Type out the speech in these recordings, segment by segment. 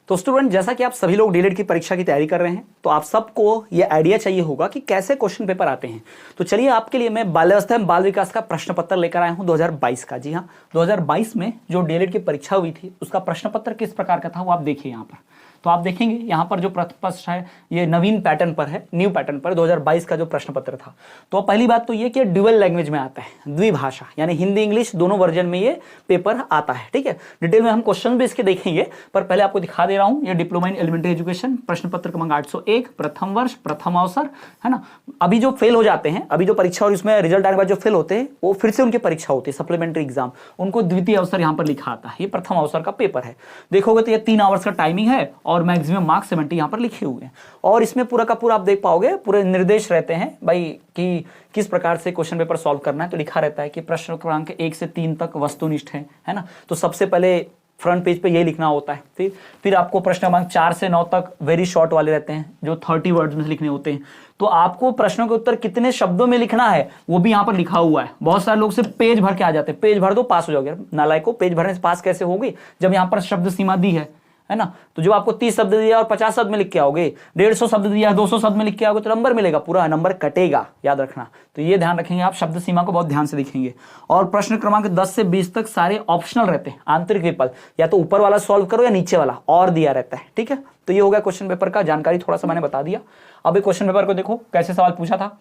तो स्टूडेंट, जैसा कि आप सभी लोग डीएलएड की परीक्षा की तैयारी कर रहे हैं, तो आप सबको ये आइडिया चाहिए होगा कि कैसे क्वेश्चन पेपर आते हैं। तो चलिए, आपके लिए मैं बाल्यावस्था एवं बाल विकास का प्रश्न पत्र लेकर आया हूं 2022 का। जी हाँ, 2022 में जो डीएलएड की परीक्षा हुई थी उसका प्रश्न पत्र किस प्रकार का था वो आप देखिए यहाँ पर। तो आप देखेंगे यहाँ पर जो प्रश्न है ये नवीन पैटर्न पर है, न्यू पैटर्न पर 2022 का जो प्रश्न पत्र था। तो पहली बात तो ये कि ड्यूअल लैंग्वेज में आता है, द्विभाषा, यानी हिंदी इंग्लिश दोनों वर्जन में ये पेपर आता है। ठीक है, डिटेल में हम क्वेश्चन भी इसके देखेंगे, पर पहले आपको दिखा दे रहा हूँ। ये डिप्लोमा इन एलिमेंट्री एजुकेशन प्रश्न पत्र क्रमांक 801, प्रथम वर्ष प्रथम अवसर, है ना। अभी जो फेल हो जाते हैं, अभी जो परीक्षा और इसमें रिजल्ट आने के बाद जो फेल होते हैं, वो फिर से उनकी परीक्षा होती है, सप्लीमेंट्री एग्जाम, उनको द्वितीय अवसर यहाँ पर लिखा आता है। ये प्रथम अवसर का पेपर है। देखोगे तो ये 3 आवर्स का टाइमिंग है और मैक्सिमम मार्क्स 70 यहाँ पर लिखे हुए हैं। और इसमें पूरा का पूरा आप देख पाओगे, पूरे निर्देश रहते हैं भाई कि किस प्रकार से क्वेश्चन पेपर सॉल्व करना है। तो लिखा रहता है कि प्रश्न क्रमांक 1 से 3 तक वस्तुनिष्ठ है ना। तो सबसे पहले फ्रंट पेज पे ये लिखना होता है। फिर आपको प्रश्न क्रमांक 4 से 9 तक वेरी शॉर्ट वाले रहते हैं, जो 30 वर्ड्स में लिखने होते हैं। तो आपको प्रश्नों के उत्तर कितने शब्दों में लिखना है वो भी यहाँ पर लिखा हुआ है। बहुत सारे लोग सिर्फ पेज भर के आ जाते हैं, पेज भर दो पास हो जाओगे। नालायकों, पेज भरने से पास कैसे होगी जब यहाँ पर शब्द सीमा दी है ना। तो जो आपको 30 शब्द दिया और 50 शब्द में लिख के आओगे, 150 शब्द दिया 200 शब्द में लिख के आओगे, तो नंबर मिलेगा, पूरा नंबर कटेगा, याद रखना। तो ये ध्यान रखेंगे आप, शब्द सीमा को बहुत ध्यान से देखेंगे। और प्रश्न क्रमांक 10 से 20 तक सारे ऑप्शनल रहते हैं, आंतरिक विकल्प, या तो ऊपर वाला सॉल्व करो या नीचे वाला और दिया रहता है। ठीक है, तो ये हो गया क्वेश्चन पेपर का जानकारी, थोड़ा सा मैंने बता दिया। अब क्वेश्चन पेपर को देखो, कैसे सवाल पूछा था।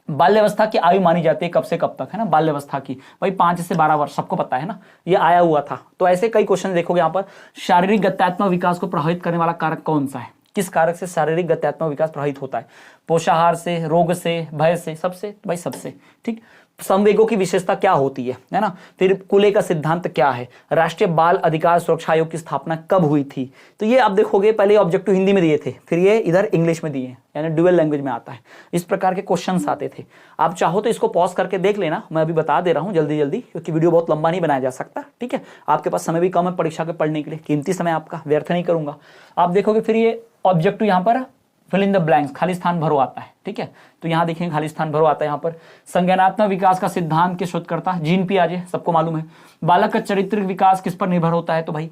बाल्यावस्था की आयु मानी जाती है कब से कब तक, है ना। बाल्यावस्था की भाई 5 से 12 वर्ष, सबको पता है ना, ये आया हुआ था। तो ऐसे कई क्वेश्चन देखोगे यहाँ पर। शारीरिक गत्यात्मक विकास को प्रभावित करने वाला कारक कौन सा है, किस कारक से शारीरिक गत्यात्मक विकास प्रभावित होता है। पोषाहार से, रोग से, भय से, सबसे, भाई सबसे। ठीक, संवेगों की विशेषता क्या होती है ना। फिर कुले का सिद्धांत क्या है, राष्ट्रीय बाल अधिकार सुरक्षा आयोग की स्थापना कब हुई थी। तो ये आप देखोगे, पहले ऑब्जेक्टिव हिंदी में दिए थे, फिर ये इधर इंग्लिश में दिए, यानी ड्यूअल लैंग्वेज में आता है। इस प्रकार के क्वेश्चंस आते थे। आप चाहो तो इसको पॉज करके देख लेना, मैं अभी बता दे रहा हूँ जल्दी जल्दी, क्योंकि वीडियो बहुत लंबा नहीं बनाया जा सकता। ठीक है, आपके पास समय भी कम है परीक्षा के पढ़ने के लिए, कीमती समय आपका व्यर्थ नहीं करूंगा। आप देखोगे फिर ये ऑब्जेक्टिव यहाँ पर फिल इन द ब्लैंक्स, खाली स्थान भरो आता है। ठीक है, तो यहाँ देखेंगे खाली स्थान भरो आता है। यहाँ पर संज्ञानात्मक विकास का सिद्धांत के शोधकर्ता जीन पियाजे, सबको मालूम है। बालक का चारित्रिक विकास किस पर निर्भर होता है, तो भाई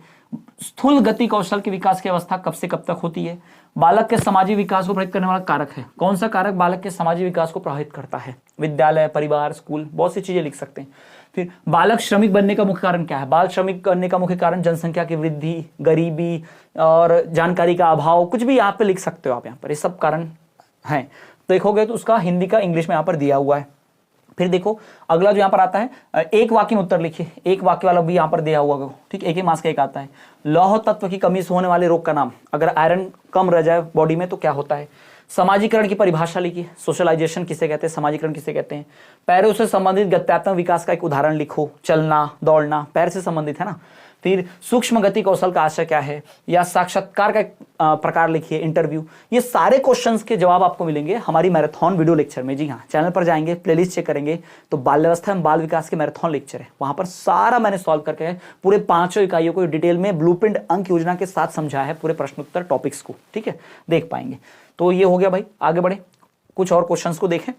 स्थूल गति कौशल की विकास की अवस्था कब से कब तक होती है। बालक के सामाजिक विकास को प्रभावित करने वाला कारक है, कौन सा कारक बालक के सामाजिक विकास को प्रभावित करता है। विद्यालय, परिवार, स्कूल, बहुत सी चीजें लिख सकते हैं। फिर बालक श्रमिक बनने का मुख्य कारण क्या है। बाल श्रमिक बनने का मुख्य कारण जनसंख्या की वृद्धि, गरीबी और जानकारी का अभाव, कुछ भी यहाँ पे लिख सकते हो आप, यहाँ पर ये सब कारण हैं। देखोगे तो उसका हिंदी का इंग्लिश में यहाँ पर दिया हुआ है। फिर देखो अगला जो यहाँ पर आता है, एक वाक्य में उत्तर लिखिए, एक वाक्य वाला भी यहाँ पर दिया हुआ। ठीक, एक ही मास का एक आता है। लौह तत्व की कमी से होने वाले रोग का नाम, अगर आयरन कम रह जाए बॉडी में तो क्या होता है। समाजीकरण की परिभाषा लिखिए, सोशलाइजेशन किसे कहते हैं, समाजीकरण किसे कहते हैं। पैरों से संबंधित गत्यात्मक विकास का एक उदाहरण लिखो, चलना, दौड़ना, पैर से संबंधित है ना। फिर सूक्ष्म गति कौशल का आशय क्या है, या साक्षात्कार का प्रकार लिखिए, इंटरव्यू। ये सारे क्वेश्चंस के जवाब आपको मिलेंगे हमारी मैराथन वीडियो लेक्चर में। जी हाँ, चैनल पर जाएंगे, प्लेलिस्ट चेक करेंगे तो बाल्यावस्था एवं बाल विकास के मैराथन लेक्चर है, वहां पर सारा मैंने सॉल्व करके पूरे 5 इकाइयों को डिटेल में ब्लूप्रिंट अंक योजना के साथ समझाया है, पूरे प्रश्नोत्तर टॉपिक्स को। ठीक है, देख पाएंगे। तो ये हो गया भाई, आगे बढ़े, कुछ और क्वेश्चंस को देखें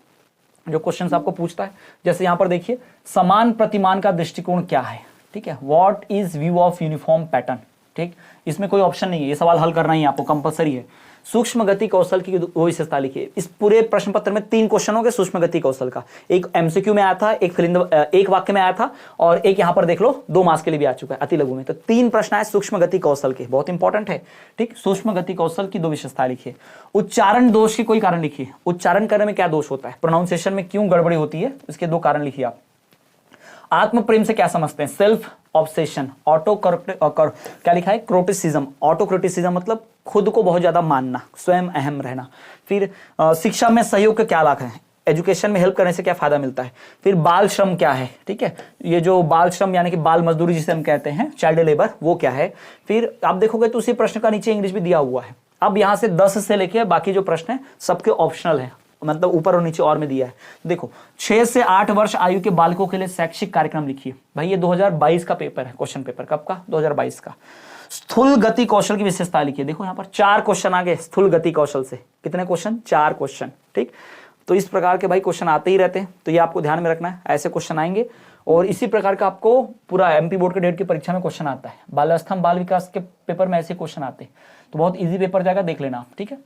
जो क्वेश्चंस आपको पूछता है। जैसे यहाँ पर देखिए, समान प्रतिमान का दृष्टिकोण क्या है। ठीक है, what is view of uniform pattern. ठीक, इसमें कोई ऑप्शन नहीं है, ये सवाल हल करना ही आपको कंपलसरी है। सूक्ष्म गति कौशल की वो विशेषता लिखिए। इस पूरे प्रश्न पत्र में 3 क्वेश्चन हो गए सूक्ष्म गति कौशल का, एक एमसीक्यू में आया था, एक वाक्य में आया था, और एक यहाँ पर देख लो 2 मार्क्स के लिए भी आ चुका है अति लघु में। तो 3 प्रश्न आए सूक्ष्म गति कौशल के, बहुत इंपॉर्टेंट है। ठीक, सूक्ष्म गति कौशल की 2 विशेषताएं लिखिए। उच्चारण दोष के कोई कारण लिखिए, उच्चारण करने में क्या दोष होता है, प्रोनाउंसिएशन में क्यों गड़बड़ी होती है, इसके 2 कारण लिखिए आप। आत्म प्रेम से क्या समझते हैं, सेल्फ ऑब्सेशन। क्या लिखा है, क्रोटिसिज्म। ऑटो क्रिटिसिज्म मतलब खुद को बहुत ज्यादा मानना, स्वयं अहम रहना। फिर शिक्षा में सहयोग का क्या लाभ है, एजुकेशन में हेल्प करने से क्या फायदा मिलता है। फिर बाल श्रम क्या है। ठीक है, ये जो बाल श्रम यानी कि बाल मजदूरी जिसे हम कहते हैं, चाइल्ड लेबर, वो क्या है। फिर आप देखोगे तो उसी प्रश्न का नीचे इंग्लिश भी दिया हुआ है। अब यहाँ से 10 से लेके बाकी जो प्रश्न है सबके ऑप्शनल है, मतलब ऊपर और नीचे और में दिया है। देखो 6 से 8 वर्ष आयु के बालकों के लिए शैक्षिक कार्यक्रम लिखिए। भाई ये 2022 का पेपर है, क्वेश्चन पेपर कब का, 2022 का। स्थूल गति कौशल की विशेषता लिखिए। देखो यहाँ पर 4 क्वेश्चन आ गए स्थूल गति कौशल से। कितने क्वेश्चन, 4 क्वेश्चन। ठीक, तो इस प्रकार के भाई क्वेश्चन आते ही रहते हैं, तो ये आपको ध्यान में रखना है, ऐसे क्वेश्चन आएंगे। और इसी प्रकार का आपको पूरा एमपी बोर्ड के डेट की परीक्षा में क्वेश्चन आता है। बाल्यावस्था में बाल विकास के पेपर में ऐसे क्वेश्चन आते हैं, तो बहुत इजी पेपर जाएगा, देख लेना आप, ठीक है।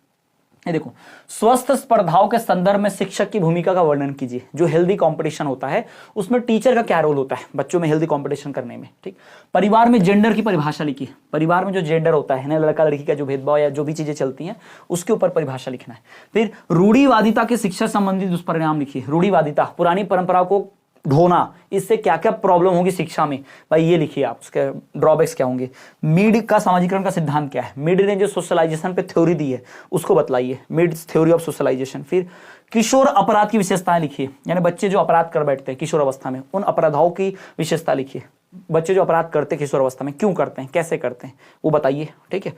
ये देखो, स्वस्थ स्पर्धाओं के संदर्भ में शिक्षक की भूमिका का वर्णन कीजिए। जो हेल्दी कंपटीशन होता है उसमें टीचर का क्या रोल होता है बच्चों में हेल्दी कंपटीशन करने में, ठीक। परिवार में जेंडर की परिभाषा लिखिए। परिवार में जो जेंडर होता है ना, लड़का लड़की का जो भेदभाव या जो भी चीजें चलती हैं उसके ऊपर परिभाषा लिखना है। फिर रूढ़िवादिता के शिक्षा संबंधी दुष्परिणाम लिखिए। रूढ़िवादिता, पुरानी परंपराओं को ढोना, इससे क्या क्या प्रॉब्लम होगी शिक्षा में, भाई ये लिखिए आप, उसके ड्रॉबैक्स क्या होंगे। मीड का सामाजिकरण का सिद्धांत क्या है, मीड ने जो सोशलाइजेशन पे थ्योरी दी है उसको बतलाइए, मीड थ्योरी ऑफ सोशलाइजेशन। फिर किशोर अपराध की विशेषताएं लिखिए, यानी बच्चे जो अपराध कर बैठते हैं किशोर अवस्था में, उन अपराधों की विशेषता लिखिए। बच्चे जो अपराध करते हैं किशोर अवस्था में, क्यों करते हैं, कैसे करते हैं, वो बताइए, ठीक है।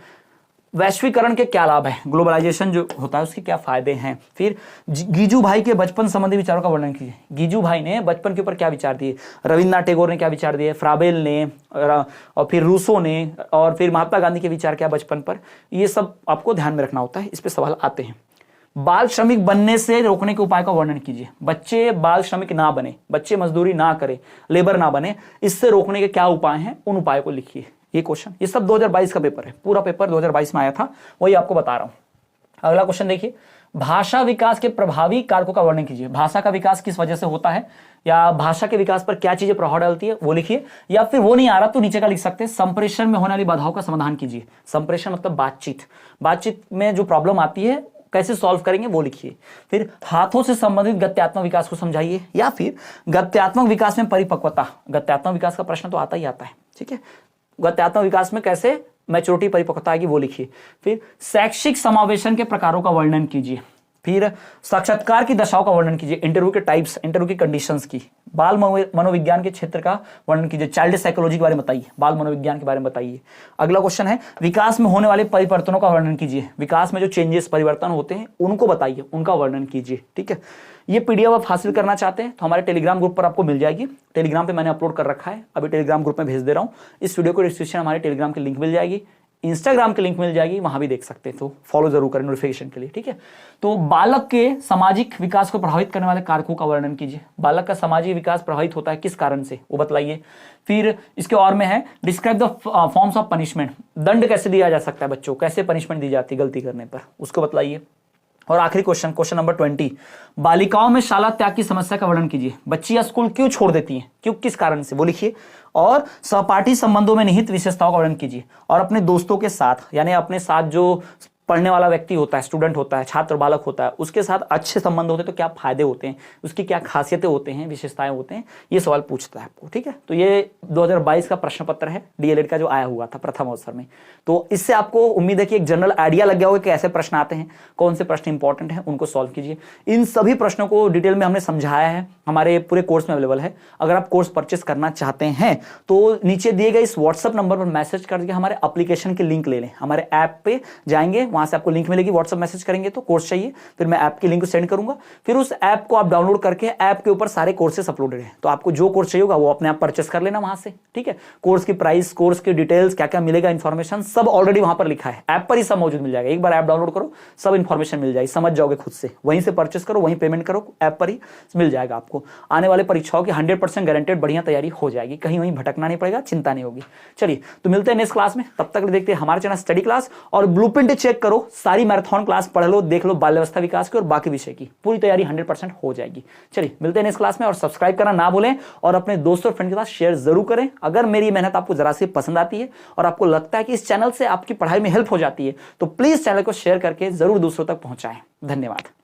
वैश्वीकरण के क्या लाभ है, ग्लोबलाइजेशन जो होता है उसके क्या फायदे हैं। फिर गीजू भाई के बचपन संबंधी विचारों का वर्णन कीजिए। गीजू भाई ने बचपन के ऊपर क्या विचार दिए, रविन्द्रनाथ टैगोर ने क्या विचार दिए, फ्राबेल ने और फिर रूसो ने, और फिर महात्मा गांधी के विचार क्या बचपन पर, ये सब आपको ध्यान में रखना होता है, इस पे सवाल आते हैं। बाल श्रमिक बनने से रोकने के उपाय का वर्णन कीजिए। बच्चे बाल श्रमिक ना बने, बच्चे मजदूरी ना करें, लेबर ना बने, इससे रोकने के क्या उपाय हैं, उन उपायों को लिखिए। ये क्वेश्चन, ये सब 2022 का पेपर है, पूरा पेपर 2022 में आया था, वही आपको बता रहा हूं। अगला क्वेश्चन देखिए, भाषा विकास के प्रभावी कारकों का वर्णन कीजिए। भाषा का विकास किस वजह से होता है, या भाषा के विकास पर क्या चीजें प्रभाव डालती है, वो लिखिए। या फिर वो नहीं आ रहा तो नीचे का लिख सकते हैं, संप्रेषण में होने वाली बाधाओं का समाधान कीजिए। संप्रेषण मतलब बातचीत, बातचीत में जो प्रॉब्लम आती है कैसे सॉल्व करेंगे वो लिखिए। फिर हाथों से संबंधित गत्यात्मक विकास को समझाइए, या फिर गत्यात्मक विकास में परिपक्वता। गत्यात्मक विकास का प्रश्न तो आता ही आता है, ठीक है। गत्यात्मक विकास में कैसे मैच्योरिटी परिपक्वता आएगी वो लिखिए। फिर शैक्षिक समावेशन के प्रकारों का वर्णन कीजिए। फिर साक्षात्कार की दशाओं का वर्णन कीजिए, इंटरव्यू के टाइप्स, इंटरव्यू की कंडीशंस की। बाल मनोविज्ञान के क्षेत्र का वर्णन कीजिए, चाइल्ड साइकोलॉजी के बारे में बताइए, बाल मनोविज्ञान के बारे में बताइए। अगला क्वेश्चन है, विकास में होने वाले परिवर्तनों का वर्णन कीजिए। विकास में जो चेंजेस परिवर्तन होते हैं उनको बताइए, उनका वर्णन कीजिए, ठीक है। ये पीडीएफ आप हासिल करना चाहते हैं तो हमारे टेलीग्राम ग्रुप पर आपको मिल जाएगी। टेलीग्राम पे मैंने अपलोड कर रखा है, अभी टेलीग्राम ग्रुप में भेज दे रहा हूँ। इस वीडियो को डिस्क्रिप्शन हमारे टेलीग्राम की लिंक मिल जाएगी, इंस्टाग्राम की लिंक मिल जाएगी, वहां भी देख सकते हैं, तो फॉलो जरूर करें नोटिफिकेशन के लिए, ठीक है। तो बालक के सामाजिक विकास को प्रभावित करने वाले कारकों का वर्णन कीजिए। बालक का सामाजिक विकास प्रभावित होता है किस कारण से, वो बतलाइए। फिर इसके और में है, describe the forms of punishment. दंड कैसे दिया जा सकता है बच्चों, कैसे पनिशमेंट दी जाती है गलती करने पर, उसको बतलाइए। और आखिरी क्वेश्चन, क्वेश्चन नंबर 20, बालिकाओं में शाला त्याग की समस्या का वर्णन कीजिए। बच्चियां स्कूल क्यों छोड़ देती हैं, क्यों, किस कारण से, वो लिखिए। और सहपाठी संबंधों में निहित विशेषताओं का वर्णन कीजिए। और अपने दोस्तों के साथ, यानी अपने साथ जो पढ़ने वाला व्यक्ति होता है, स्टूडेंट होता है, छात्र बालक होता है, उसके साथ अच्छे संबंध होते हैं तो क्या फायदे होते हैं, उसकी क्या खासियतें होते हैं, विशेषताएं होते हैं, ये सवाल पूछता है आपको, ठीक है। तो ये 2022 का प्रश्न पत्र है डीएलएड का, जो आया हुआ था प्रथम अवसर में। तो इससे आपको उम्मीद है कि एक जनरल आइडिया लग गया होगा कि ऐसे प्रश्न आते हैं, कौन से प्रश्न इंपॉर्टेंट हैं, उनको सॉल्व कीजिए। इन सभी प्रश्नों को डिटेल में हमने समझाया है, हमारे पूरे कोर्स में अवेलेबल है। अगर आप कोर्स परचेस करना चाहते हैं तो नीचे दिए गए इस व्हाट्सएप नंबर पर मैसेज करके हमारे एप्लीकेशन की लिंक ले लें। हमारे ऐप पे जाएंगे, वहां से आपको लिंक मिलेगी, व्हाट्सएप मैसेज करेंगे तो कोर्स चाहिए, फिर मैं ऐप की लिंक सेंड करूंगा। फिर उस ऐप को आप डाउनलोड करके, ऐप के ऊपर सारे कोर्सेस अपलोडेड हैं, तो आपको जो कोर्स चाहिए होगा वो अपने आप परचेस कर लेना वहां से, ठीक है। कोर्स की प्राइस, कोर्स की डिटेल्स, क्या क्या मिलेगा, इन्फॉर्मेशन सब ऑलरेडी वहां पर लिखा है, ऐप पर ही सब मौजूद मिल जाएगा। एक बार ऐप डाउनलोड करो, सब इन्फॉर्मेशन मिल जाएगी, समझ जाओगे खुद से, वहीं से परचेस करो, वहीं पेमेंट करो, ऐप पर ही मिल जाएगा आपको। आने वाले परीक्षाओं की 100% गारंटेड बढ़िया तैयारी हो जाएगी, कहीं वहीं भटकना नहीं पड़ेगा, चिंता नहीं होगी। चलिए, तो मिलते हैं नेक्स्ट क्लास में, तब तक देखते हैं हमारे चैनल स्टडी क्लास, और ब्लूप्रिंट चेक करो, सारी मैराथन क्लास पढ़ लो, देख लो, बाल्यावस्था विकास की और बाकी विषय की पूरी तैयारी 100% हो जाएगी। चलिए, मिलते हैं नेक्स्ट क्लास में, और सब्सक्राइब करना ना भूलें, और अपने दोस्तों और फ्रेंड के साथ शेयर जरूर करें। अगर मेरी मेहनत आपको जरा सी पसंद आती है और आपको लगता है कि इस चैनल से आपकी पढ़ाई में हेल्प हो जाती है, तो प्लीज चैनल को शेयर करके जरूर दूसरों तक पहुंचाएं। धन्यवाद।